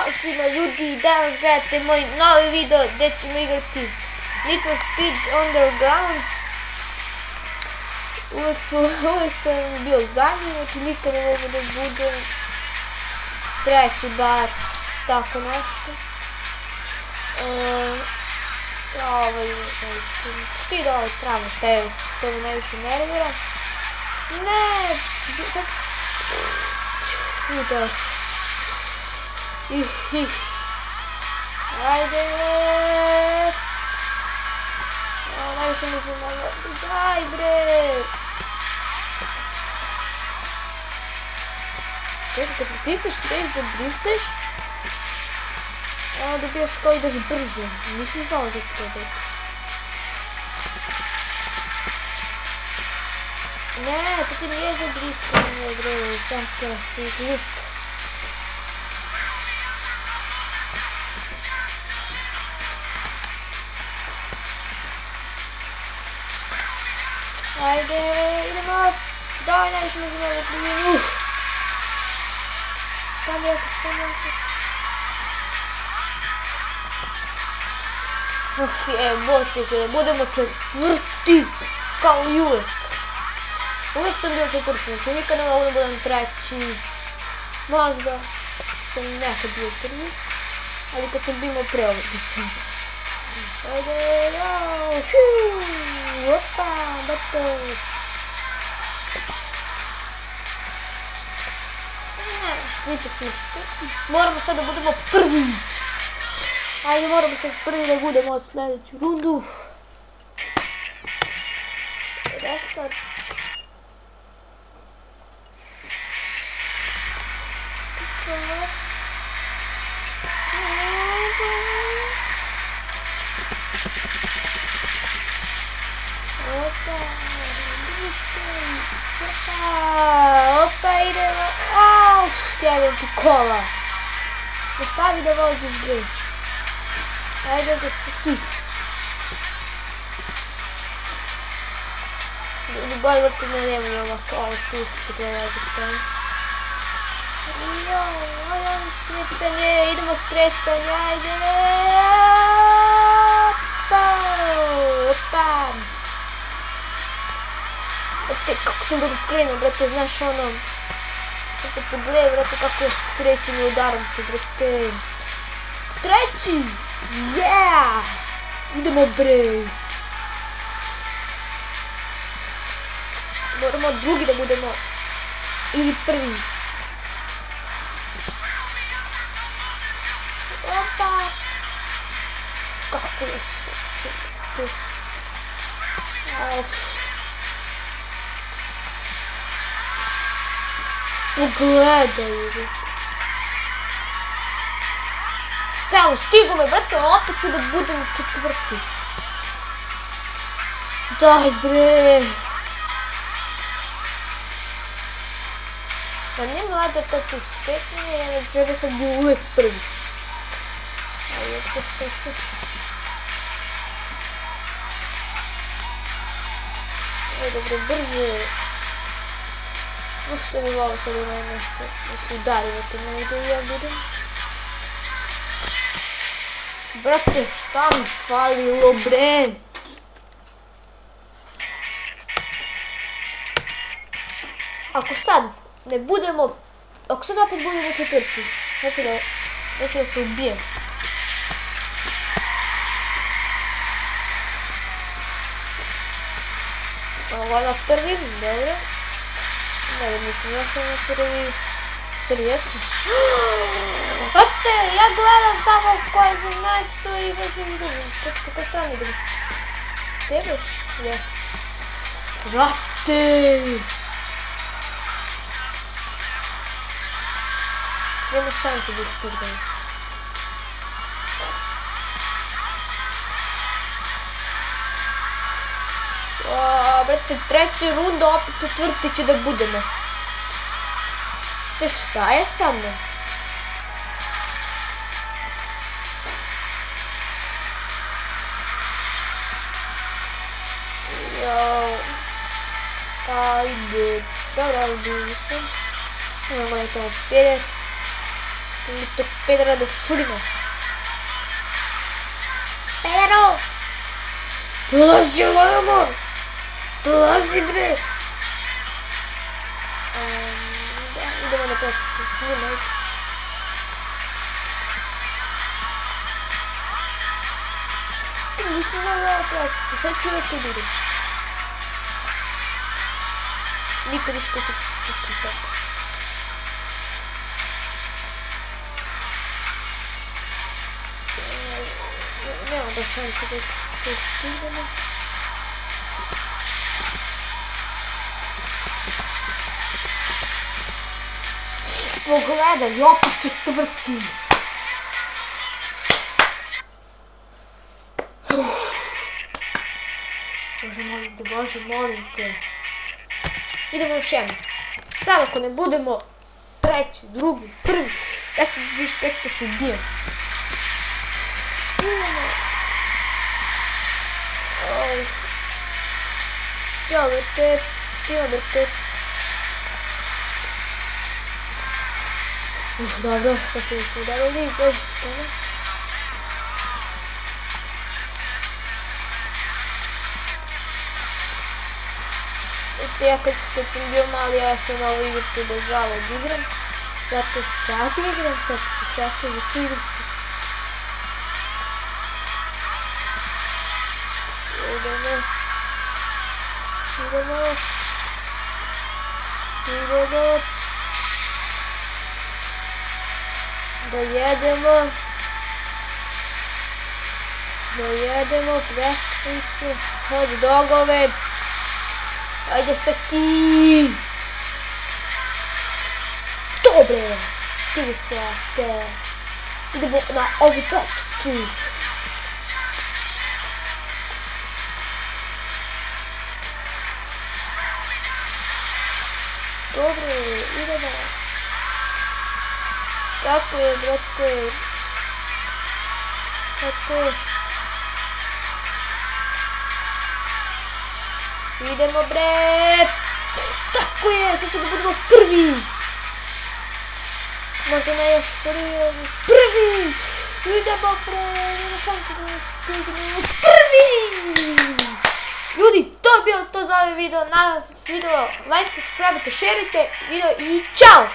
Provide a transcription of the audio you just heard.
Ćao svima ljudi, danas gledate moj novi video gdje ćemo igrati Need for Speed Underground. Uvijek sam bio zadnji, znači nikad ne mogu da budem treći bar, tako nešto. Što ide ovaj travo, šta je već, to mi najviše nervira. Ne, sad... Udaš. Ajde. Najviše mi se navodi, daj bre. Čekaj, kad pritisneš space da drifteš, dobijaš kao ideš brže. Nisam znao za to da. Ne, to ti nije za driftanje bre, sam te si glup. Ajde, idemo. Daj, najviše mi znamo da primjeni. Tam je ako stavljamo. Bote će da budemo četvrti. Kao i uvek. Uvijek sam bio četvrti, znači nikad ne mogu da budem treći. Možda sam nekad bio prvi. Ali kad sam bio preobricom. Ajde, jao, opa, bato. Ipak smo četvrti. Moramo sad da budemo prvi. Ajde, moramo sad prvi da budemo sljedeću rundu. Restart. Opa, idemo. Jebem ti kola. Nastavi da voziš bre. Ajde da se ti. Bolje vrti ne nemoj ova kola tu što treba da stavim. Ajde skretanje, idemo skretanje, ajde. Opa. Brate, kako sam dobro skrenuo, brate, znaš ono. Kako pogledaj, brate, kako skrećem i udaram se, brate. Treći! Yeah! Idemo bre! Moramo drugi da budemo. Ili prvi. Opa! Kako je skočio, brate. Pogledaj. Evo, stigu me, brate, opet ću da budem četvrti. Daj, bre. Pa nije vlada to tu skretnije, jer treba sad bi uvijek prvi. Ajde, to što ćeš. Ajde, dobro, brže. Što mi volio sad ono nešto da se udarivate negdje i ja budem. Brate, šta mi falilo bre? Ako sad ne budemo, ako sad opet budemo četvrti, neću da se ubijem. Ovo prvi, dobro. Ne, nisam još na prvi. Stvari jesmo. Brate, ja gledam tamo koje smo mjesto i mislim drugim. Čekaj se koje strane idemo. Tebeš? Jes. Brate! Nema šanse da ih stignem. Brate, treća runda, opet četvrti će da budemo. Te šta je sa mnom? Jao. Ajde. Dobra, ovdje nisam. Imamo nekako pere. Umjesto pedera da šurimo. Pedero! Dolazi ovamo! Dolazi bre! Idemo na prakticu s njima. Nisam znao da prakticu, sad ću uvijek ubirim. Nikad ništa ću se slikati tako. Nema da šanci da se stignemo. Pogledaj, opet četvrti. Bože, molim te. Idemo još jedno. Sad ako ne budemo treći, drugi, prvi, ja ću da se ubijem. Idemo. Ćao, brate. Štima, brate. Dobro, sad ćemo se udarili. Bože, štima. Ja kad sam bio mali, ja sam ovu igricu obožavao da igram. Zato sad igram, sad se setim u tu igricu. Idemo. Da jedemo preskrice, hot dogove. Ajde, Saki! Dobre! Stigli smo, idemo na ovu prakticu. Dobre, idemo. Tako je, brate. Tako. Idemo bre! Tako je, sad ćemo da budemo prvi! Možda ne još prvi! Idemo bre! Nema šanci da ne stignemo prvi! Ljudi, to je bilo to za ovaj video. Nadam se da se video. Lajkite, subscribe-ite, šerujte video i čao!